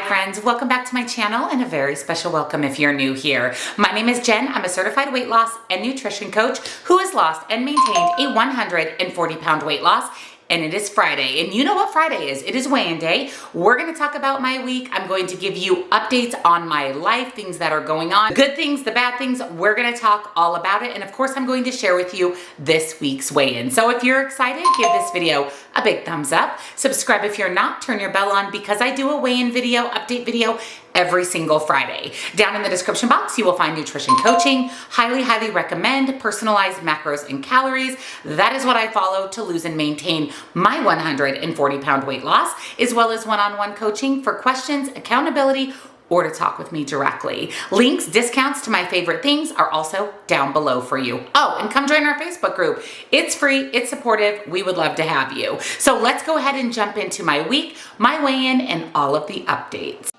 friends, welcome back to my channel and a very special welcome if you're new here. My name is Jen. I'm a certified weight loss and nutrition coach who has lost and maintained a 140-pound weight loss. And it is Friday, and you know what Friday is. It is weigh-in day. We're gonna talk about my week. I'm going to give you updates on my life, things that are going on, the good things, the bad things. We're gonna talk all about it. And of course, I'm going to share with you this week's weigh-in. So if you're excited, give this video a big thumbs up. Subscribe if you're not, turn your bell on because I do a weigh-in video, update video, every single Friday. Down in the description box, you will find nutrition coaching. Highly recommend personalized macros and calories. That is what I follow to lose and maintain my 140-pound weight loss, as well as one-on-one coaching for questions, accountability, or to talk with me directly. Links, discounts to my favorite things are also down below for you. Oh, and come join our Facebook group. It's free, it's supportive, we would love to have you. So let's go ahead and jump into my week, my weigh-in, and all of the updates.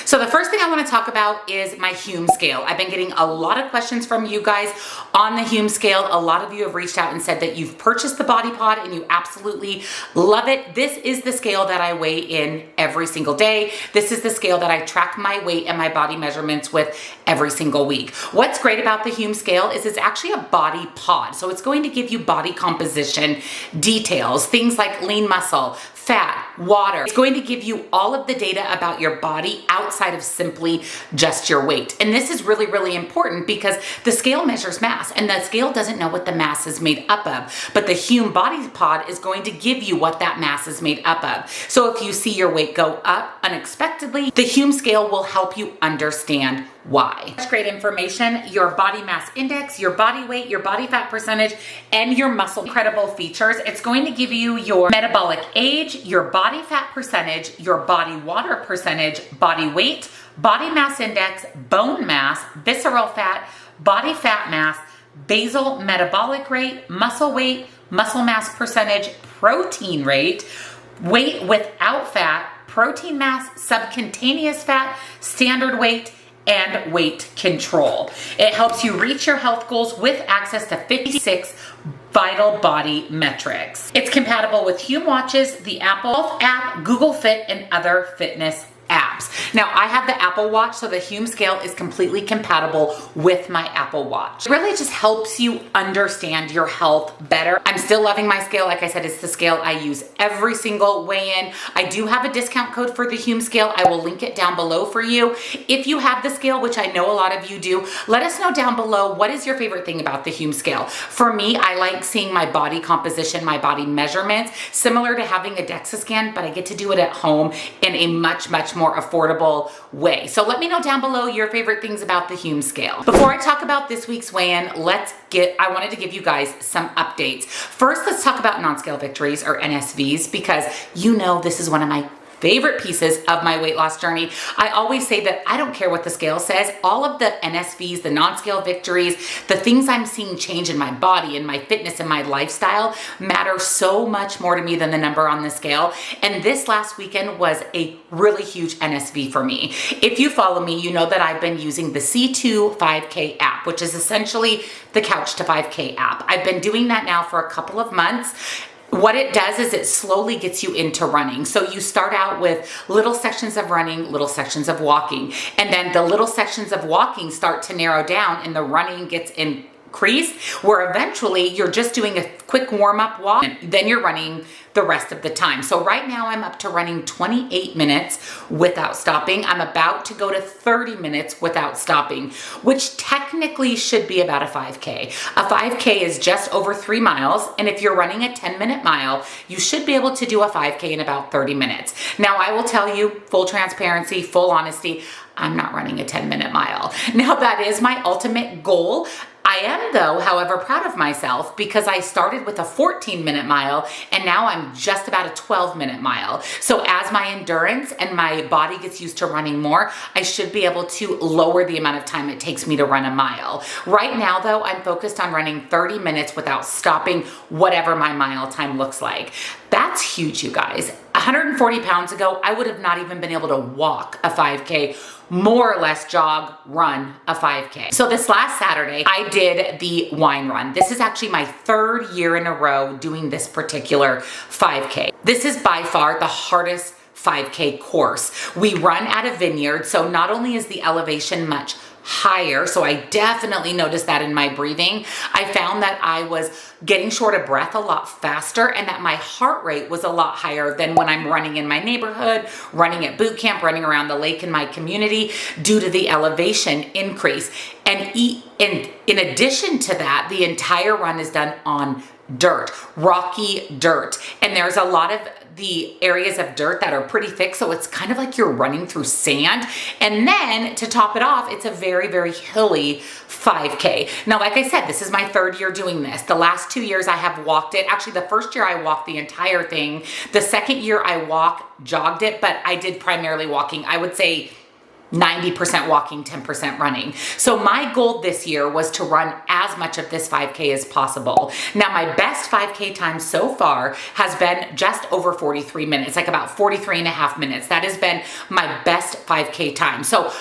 So the first thing I want to talk about is my Hume scale. I've been getting a lot of questions from you guys on the Hume scale. A lot of you have reached out and said that you've purchased the Body Pod and you absolutely love it. This is the scale that I weigh in every single day. This is the scale that I track my weight and my body measurements with every single week. What's great about the Hume scale is it's actually a body pod. So it's going to give you body composition details, things like lean muscle, fat, water. It's going to give you all of the data about your body outside of simply just your weight. And this is really important because the scale measures mass and the scale doesn't know what the mass is made up of. But the Hume Body Pod is going to give you what that mass is made up of. So if you see your weight go up unexpectedly, the Hume scale will help you understand why. Such great information, your body mass index, your body weight, your body fat percentage, and your muscle. Incredible features. It's going to give you your metabolic age, your body fat percentage, your body water percentage, body weight, body mass index, bone mass, visceral fat, body fat mass, basal metabolic rate, muscle weight, muscle mass percentage, protein rate, weight without fat, protein mass, subcutaneous fat, standard weight, and weight control. It helps you reach your health goals with access to 56 vital body metrics. It's compatible with Hume watches, the Apple Health app, Google Fit, and other fitness apps. Now I have the Apple Watch, so the Hume scale is completely compatible with my Apple Watch. It really just helps you understand your health better. I'm still loving my scale. Like I said, it's the scale I use every single weigh-in. I do have a discount code for the Hume scale. I will link it down below for you. If you have the scale, which I know a lot of you do, let us know down below what is your favorite thing about the Hume scale. For me, I like seeing my body composition, my body measurements, similar to having a DEXA scan, but I get to do it at home in a much more affordable way. So let me know down below your favorite things about the Hume scale. Before I talk about this week's weigh-in, I wanted to give you guys some updates. First, let's talk about non-scale victories or NSVs because you know this is one of my favorite pieces of my weight loss journey. I always say that I don't care what the scale says. All of the NSVs, the non-scale victories, the things I'm seeing change in my body and my fitness and my lifestyle matter so much more to me than the number on the scale. And this last weekend was a really huge NSV for me. If you follow me, you know that I've been using the C2 5K app, which is essentially the Couch to 5K app. I've been doing that now for a couple of months. What it does is it slowly gets you into running. So you start out with little sections of running, little sections of walking, and then the little sections of walking start to narrow down and the running gets increased, where eventually you're just doing a quick warm-up walk, and then you're running the rest of the time. So right now I'm up to running 28 minutes without stopping. I'm about to go to 30 minutes without stopping, which technically should be about a 5K. A 5K is just over 3 miles. And if you're running a 10-minute mile, you should be able to do a 5K in about 30 minutes. Now I will tell you, full transparency, full honesty, I'm not running a 10-minute mile. Now that is my ultimate goal. I am though, however, proud of myself because I started with a 14-minute mile and now I'm just about a 12-minute mile. So as my endurance and my body gets used to running more, I should be able to lower the amount of time it takes me to run a mile. Right now though, I'm focused on running 30 minutes without stopping, whatever my mile time looks like. That's huge, you guys. 140 pounds ago, I would have not even been able to walk a 5K, more or less jog, run a 5K. So this last Saturday, I did the wine run. This is actually my 3rd year in a row doing this particular 5K. This is by far the hardest 5K course. We run at a vineyard, so not only is the elevation much higher, so I definitely noticed that in my breathing. I found that I was getting short of breath a lot faster and that my heart rate was a lot higher than when I'm running in my neighborhood, running at boot camp, running around the lake in my community due to the elevation increase. And in addition to that, the entire run is done on dirt, rocky dirt. And there's a lot of the areas of dirt that are pretty thick, so it's kind of like you're running through sand. And then to top it off, it's a very, very hilly 5K. Now, like I said, this is my 3rd year doing this. The last 2 years I have walked it. Actually, the first year I walked the entire thing. The second year I jogged it, but I did primarily walking. I would say 90% walking, 10% running. So my goal this year was to run as much of this 5K as possible. Now, my best 5K time so far has been just over 43 minutes, like about 43 and a half minutes. That has been my best 5K time. So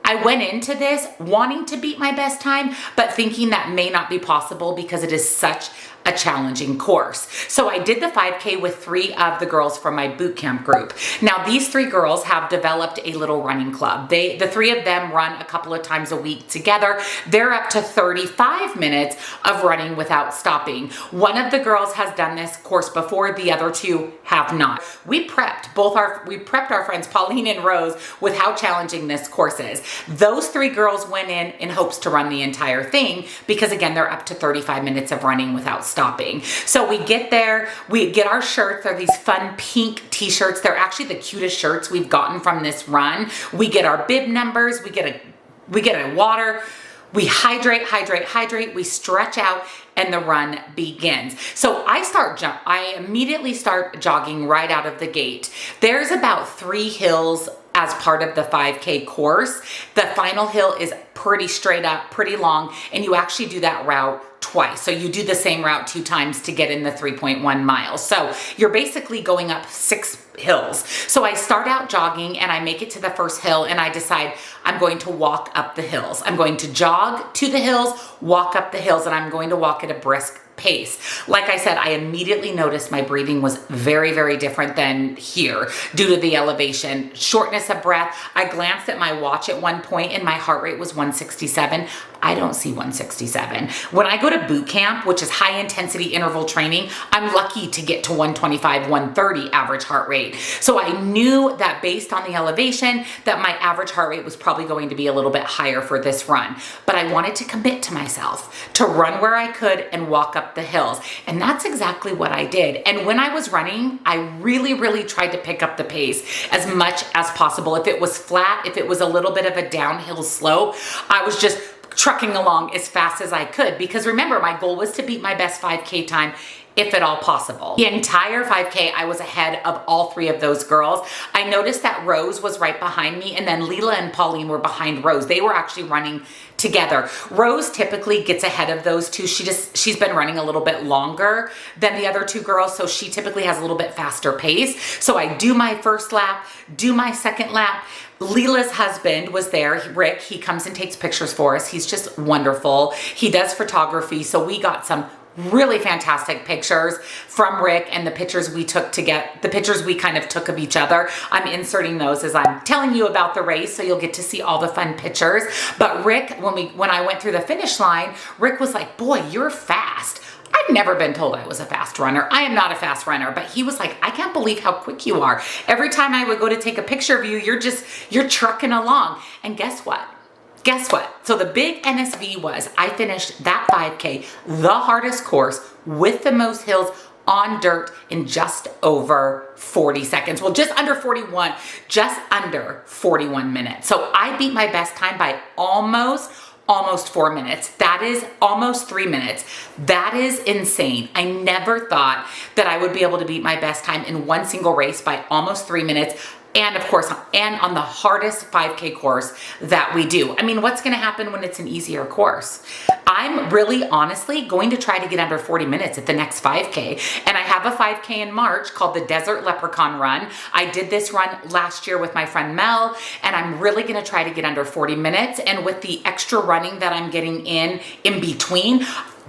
I went into this wanting to beat my best time, but thinking that may not be possible because it is such a challenging course. So I did the 5K with 3 of the girls from my boot camp group. Now, these 3 girls have developed a little running club. The 3 of them run a couple of times a week together. They're up to 35 minutes of running without stopping. One of the girls has done this course before, the other 2 have not. We prepped our friends Pauline and Rose with how challenging this course is. Those 3 girls went in hopes to run the entire thing because, again, they're up to 35 minutes of running without stopping. So we get there, we get our shirts. They're these fun pink t-shirts. They're actually the cutest shirts we've gotten from this run. We get our bib numbers, we get a water, we hydrate, we stretch out, and the run begins. So I immediately start jogging right out of the gate. There's about 3 hills as part of the 5K course. The final hill is pretty straight up, pretty long, and you actually do that route twice. So you do the same route 2 times to get in the 3.1 miles. So you're basically going up 6 hills. So I start out jogging and I make it to the first hill and I decide I'm going to walk up the hills. I'm going to jog to the hills, walk up the hills, and I'm going to walk at a brisk pace. Like I said, I immediately noticed my breathing was very, very different than here due to the elevation, shortness of breath. I glanced at my watch at one point and my heart rate was 167. I don't see 167. When I go to boot camp, which is high intensity interval training, I'm lucky to get to 125, 130 average heart rate. So I knew that based on the elevation that my average heart rate was probably going to be a little bit higher for this run. But I wanted to commit to myself to run where I could and walk up the hills. And that's exactly what I did. And when I was running, I really, really tried to pick up the pace as much as possible. If it was flat, if it was a little bit of a downhill slope, I was just trucking along as fast as I could, because remember, my goal was to beat my best 5K time if at all possible. The entire 5K, I was ahead of all 3 of those girls. I noticed that Rose was right behind me, and then Lola and Pauline were behind Rose. They were actually running together. Rose typically gets ahead of those 2. She's been running a little bit longer than the other 2 girls, so she typically has a little bit faster pace. So I do my first lap, do my second lap. Leela's husband was there, Rick. He comes and takes pictures for us. He's just wonderful. He does photography, so we got some really fantastic pictures from Rick, and the pictures we kind of took of each other. I'm inserting those as I'm telling you about the race, so you'll get to see all the fun pictures. But Rick, when I went through the finish line, Rick was like, "Boy, you're fast." I've never been told I was a fast runner. I am not a fast runner, but he was like, "I can't believe how quick you are. Every time I would go to take a picture of you, you're trucking along." And guess what? So the big NSV was I finished that 5K, the hardest course with the most hills on dirt, in just over 40 seconds. Well, just under 41 minutes. So I beat my best time by almost 4 minutes. That is almost 3 minutes. That is insane. I never thought that I would be able to beat my best time in one single race by almost 3 minutes. and of course, and on the hardest 5K course that we do. I mean, what's gonna happen when it's an easier course? I'm really honestly going to try to get under 40 minutes at the next 5K. And I have a 5K in March called the Desert Leprechaun Run. I did this run last year with my friend Mel, and I'm really gonna try to get under 40 minutes. And with the extra running that I'm getting in between,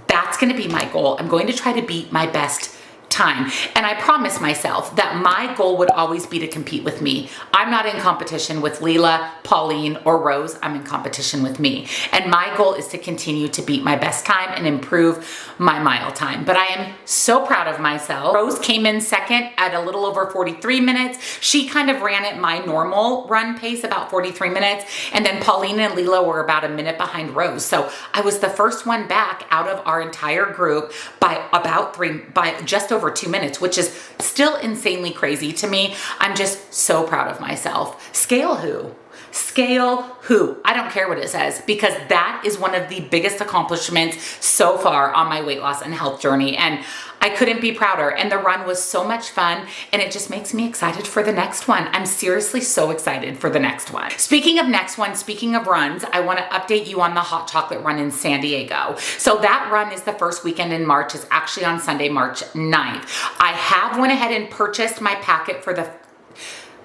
that's gonna be my goal. I'm going to try to beat my best time. And I promised myself that my goal would always be to compete with me. I'm not in competition with Leela, Pauline, or Rose. I'm in competition with me. And my goal is to continue to beat my best time and improve my mile time. But I am so proud of myself. Rose came in second at a little over 43 minutes. She kind of ran at my normal run pace, about 43 minutes. And then Pauline and Leela were about a minute behind Rose. So I was the first one back out of our entire group by just over 2 minutes, which is still insanely crazy to me. I'm just so proud of myself. Scale who? Scale who? I don't care what it says, because that is one of the biggest accomplishments so far on my weight loss and health journey. And I couldn't be prouder. And the run was so much fun, and it just makes me excited for the next one. I'm seriously so excited for the next one. Speaking of next one, speaking of runs, I want to update you on the hot chocolate run in San Diego. So that run is the first weekend in March. It's actually on Sunday, March 9th. I have went ahead and purchased my packet for the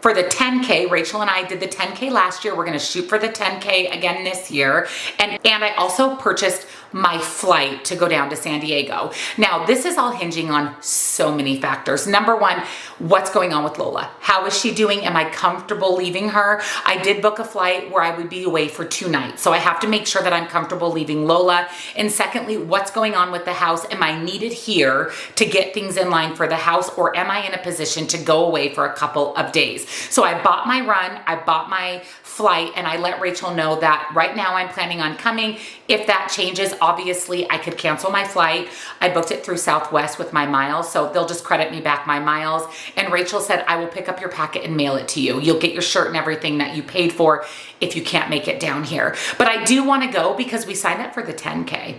10K. Rachel and I did the 10K last year. We're gonna shoot for the 10K again this year. And I also purchased my flight to go down to San Diego. Now, this is all hinging on so many factors. Number one, what's going on with Lola? How is she doing? Am I comfortable leaving her? I did book a flight where I would be away for 2 nights. So I have to make sure that I'm comfortable leaving Lola. And secondly, what's going on with the house? Am I needed here to get things in line for the house, or am I in a position to go away for a couple of days? So I bought my run, I bought my flight, and I let Rachel know that right now I'm planning on coming. If that changes, obviously I could cancel my flight. I booked it through Southwest with my miles, so they'll just credit me back my miles. And Rachel said, I will pick up your packet and mail it to you. You'll get your shirt and everything that you paid for if you can't make it down here. But I do want to go because we signed up for the 10K.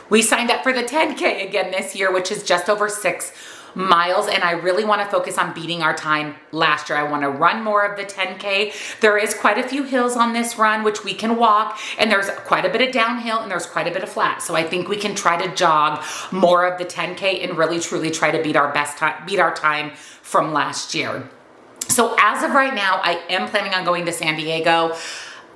We signed up for the 10K again this year, which is just over 6 miles, and I really want to focus on beating our time last year. I want to run more of the 10K. There is quite a few hills on this run, which we can walk, and there's quite a bit of downhill, and there's quite a bit of flat. So I think we can try to jog more of the 10K and really truly try to beat our best time, beat our time from last year. So as of right now, I am planning on going to San Diego.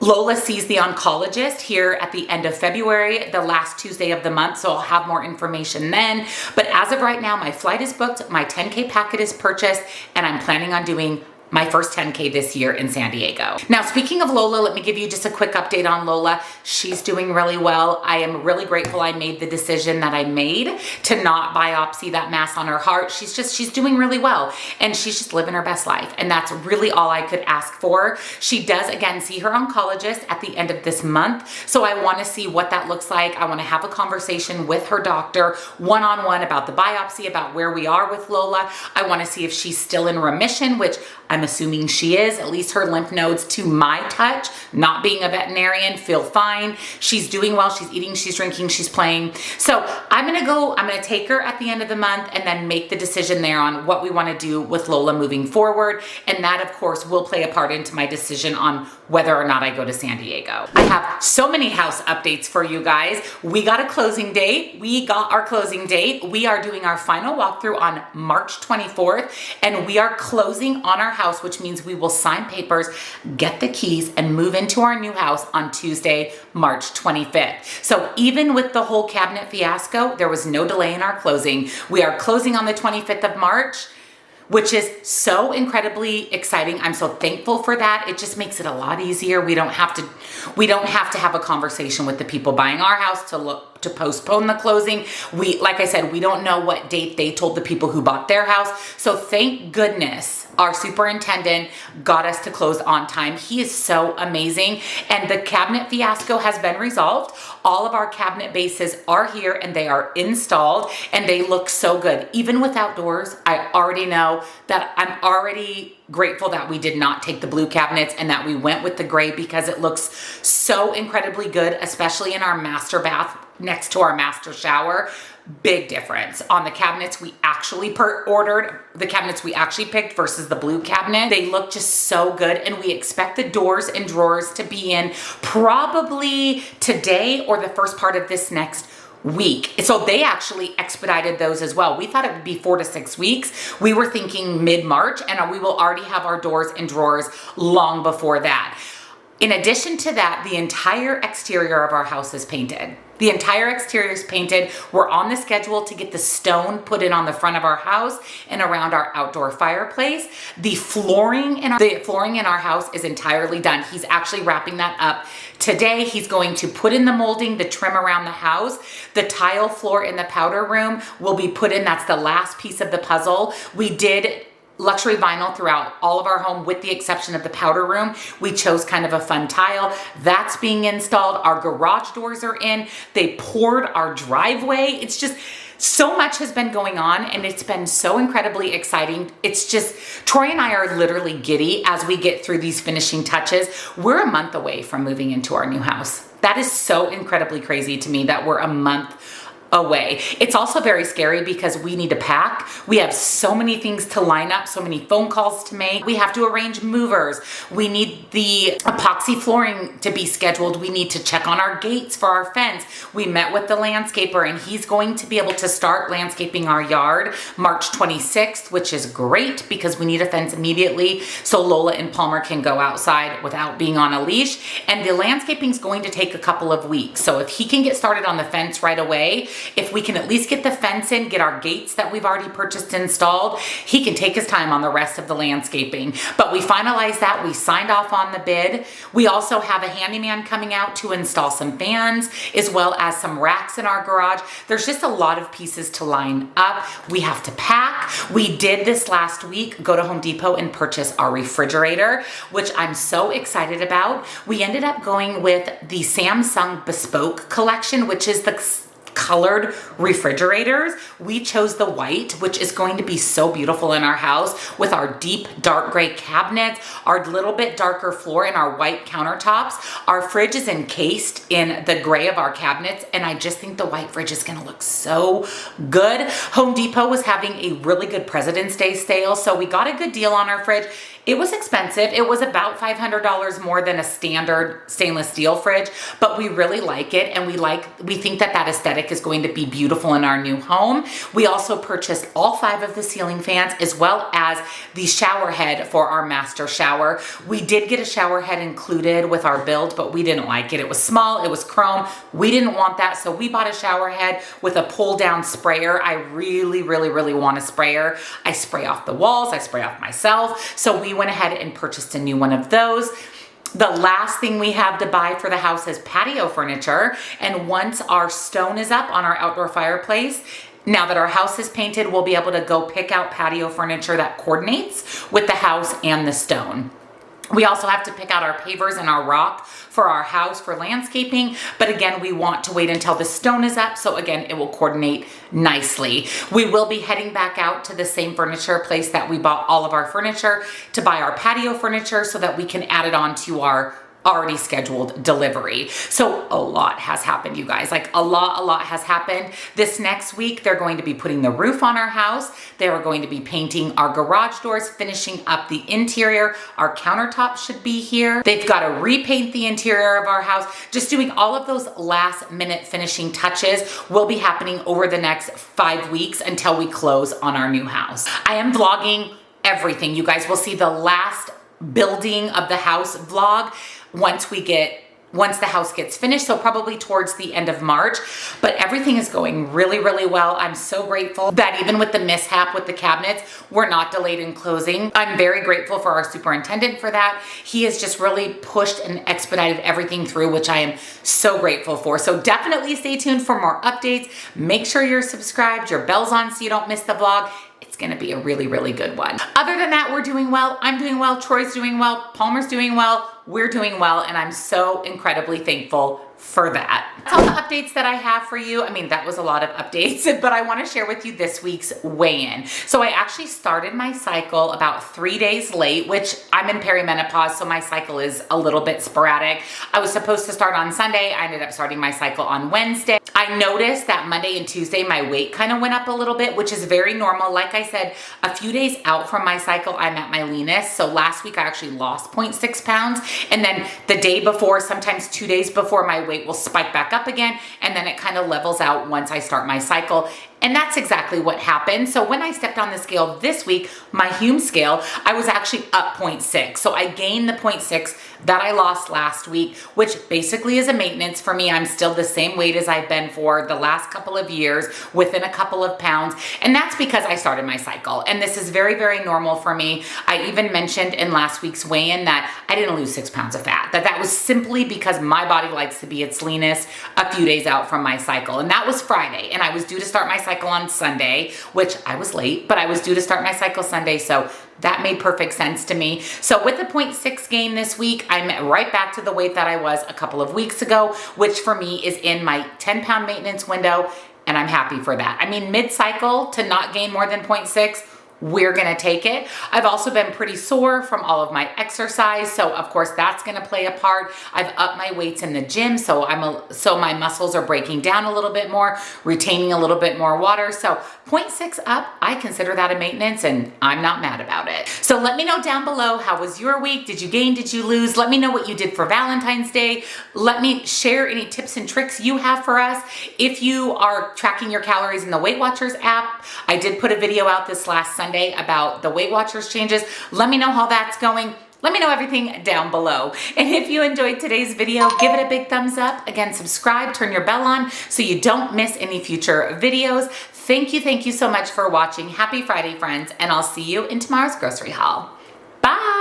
Lola sees the oncologist here at the end of February, the last Tuesday of the month, so I'll have more information then. But as of right now, my flight is booked, my 10K packet is purchased, and I'm planning on doing my first 10K this year in San Diego. Now, speaking of Lola, let me give you just a quick update on Lola. She's doing really well. I am really grateful I made the decision that I made to not biopsy that mass on her heart. She's doing really well, and she's just living her best life. And that's really all I could ask for. She does, again, see her oncologist at the end of this month. So I want to see what that looks like. I want to have a conversation with her doctor one-on-one about the biopsy, about where we are with Lola. I want to see if she's still in remission, which I'm assuming she is. At least her lymph nodes, to my touch, not being a veterinarian, feel fine. She's doing well. She's eating, she's drinking, she's playing. So I'm gonna take her at the end of the month and then make the decision there on what we want to do with Lola moving forward. And that, of course, will play a part into my decision on whether or not I go to San Diego. I have so many house updates for you guys. We got a closing date. We got our closing date. We are doing our final walkthrough on March 24th, and we are closing on our house, which means we will sign papers, get the keys, and move into our new house on Tuesday, March 25th. So even with the whole cabinet fiasco, there was no delay in our closing. We are closing on the 25th of March, which is so incredibly exciting. I'm so thankful for that. It just makes it a lot easier. We don't have to have a conversation with the people buying our house to postpone the closing. Like I said, we don't know what date they told the people who bought their house. So thank goodness our superintendent got us to close on time. He is so amazing. And the cabinet fiasco has been resolved. All of our cabinet bases are here and they are installed and they look so good. Even without doors, I already know that I'm already grateful that we did not take the blue cabinets and that we went with the gray, because it looks so incredibly good, especially in our master bath next to our master shower. big difference on the cabinets we actually ordered, the cabinets we actually picked versus the blue cabinet. They look just so good, and we expect the doors and drawers to be in probably today or the first part of this next week. So they actually expedited those as well. We thought it would be 4 to 6 weeks. We were thinking mid-March, and we will already have our doors and drawers long before that. In addition to that, the entire exterior of our house is painted. The entire exterior is painted. We're on the schedule to get the stone put in on the front of our house and around our outdoor fireplace. The flooring in our house is entirely done. He's actually wrapping that up today. He's going to put in the molding, the trim around the house. The tile floor in the powder room will be put in. That's the last piece of the puzzle. We did luxury vinyl throughout all of our home with the exception of the powder room. We chose kind of a fun tile. That's being installed. Our garage doors are in. They poured our driveway. It's just so much has been going on, and it's been so incredibly exciting. It's just, Troy and I are literally giddy as we get through these finishing touches. We're a month away from moving into our new house. That is so incredibly crazy to me that we're a month away. It's also very scary because we need to pack. We have so many things to line up, so many phone calls to make. We have to arrange movers. We need the epoxy flooring to be scheduled. We need to check on our gates for our fence. We met with the landscaper, and he's going to be able to start landscaping our yard March 26th, which is great because we need a fence immediately so Lola and Palmer can go outside without being on a leash. And the landscaping is going to take a couple of weeks. So if he can get started on the fence right away, if we can at least get the fence in, get our gates that we've already purchased installed, he can take his time on the rest of the landscaping. But we finalized that. We signed off on the bid. We also have a handyman coming out to install some fans as well as some racks in our garage. There's just a lot of pieces to line up. We have to pack. We did this last week, go to Home Depot and purchase our refrigerator, which I'm so excited about. We ended up going with the Samsung Bespoke collection, which is the colored refrigerators. We chose the white, which is going to be so beautiful in our house with our deep dark gray cabinets, our little bit darker floor, and our white countertops. Our fridge is encased in the gray of our cabinets, and I just think the white fridge is gonna look so good. Home Depot was having a really good President's Day sale, so we got a good deal on our fridge. It was expensive. It was about $500 more than a standard stainless steel fridge, but we really like it, and we think that aesthetic is going to be beautiful in our new home. We also purchased all 5 of the ceiling fans as well as the shower head for our master shower. We did get a shower head included with our build, but we didn't like it. It was small, it was chrome. We didn't want that, so we bought a shower head with a pull down sprayer. I really want a sprayer. I spray off the walls, I spray off myself. So we went ahead and purchased a new one of those. The last thing we have to buy for the house is patio furniture. And once our stone is up on our outdoor fireplace, now that our house is painted, we'll be able to go pick out patio furniture that coordinates with the house and the stone. We also have to pick out our pavers and our rock for our house for landscaping, but again, we want to wait until the stone is up, so again, it will coordinate nicely. We will be heading back out to the same furniture place that we bought all of our furniture to buy our patio furniture so that we can add it on to our already scheduled delivery. So a lot has happened, you guys. Like a lot has happened. This next week, they're going to be putting the roof on our house. They are going to be painting our garage doors, finishing up the interior. Our countertop should be here. They've got to repaint the interior of our house. Just doing all of those last minute finishing touches will be happening over the next 5 weeks until we close on our new house. I am vlogging everything. You guys will see the last building of the house vlog once the house gets finished, so probably towards the end of March. But everything is going really well. I'm so grateful that even with the mishap with the cabinets, we're not delayed in closing. I'm very grateful for our superintendent for that. He has just really pushed and expedited everything through, which I am so grateful for. So definitely stay tuned for more updates. Make sure you're subscribed, your bell's on so you don't miss the vlog. It's gonna be a really good one. Other than that, we're doing well. I'm doing well, Troy's doing well, Palmer's doing well, we're doing well, and I'm so incredibly thankful for that. That's all the updates that I have for you. I mean, that was a lot of updates, but I want to share with you this week's weigh-in. So I actually started my cycle about 3 days late, which I'm in perimenopause, so my cycle is a little bit sporadic. I was supposed to start on Sunday. I ended up starting my cycle on Wednesday. I noticed that Monday and Tuesday, my weight kind of went up a little bit, which is very normal. Like I said, a few days out from my cycle, I'm at my leanest. So last week I actually lost 0.6 pounds. And then the day before, sometimes 2 days before, my weight will spike back up again. And then it kind of levels out once I start my cycle. And that's exactly what happened. So when I stepped on the scale this week, my Hume scale, I was actually up 0.6. So I gained the 0.6 that I lost last week, which basically is a maintenance for me. I'm still the same weight as I've been for the last couple of years, within a couple of pounds. And that's because I started my cycle. And this is very, very normal for me. I even mentioned in last week's weigh-in that I didn't lose 6 pounds of fat, that was simply because my body likes to be its leanest a few days out from my cycle. And that was Friday. And I was due to start my cycle on Sunday, which I was late, but I was due to start my cycle Sunday. So that made perfect sense to me. So with the 0.6 gain this week, I'm right back to the weight that I was a couple of weeks ago, which for me is in my 10-pound maintenance window. And I'm happy for that. I mean, mid-cycle to not gain more than 0.6, we're gonna take it. I've also been pretty sore from all of my exercise, so of course that's gonna play a part. I've upped my weights in the gym, so my muscles are breaking down a little bit more, retaining a little bit more water. So 0.6 up, I consider that a maintenance, and I'm not mad about it. So let me know down below, how was your week? Did you gain? Did you lose? Let me know what you did for Valentine's Day. Let me share any tips and tricks you have for us. If you are tracking your calories in the Weight Watchers app, I did put a video out this last Sunday about the Weight Watchers changes. Let me know how that's going. Let me know everything down below. And if you enjoyed today's video, give it a big thumbs up. Again, subscribe, turn your bell on so you don't miss any future videos. Thank you so much for watching. Happy Friday, friends, and I'll see you in tomorrow's grocery haul. Bye.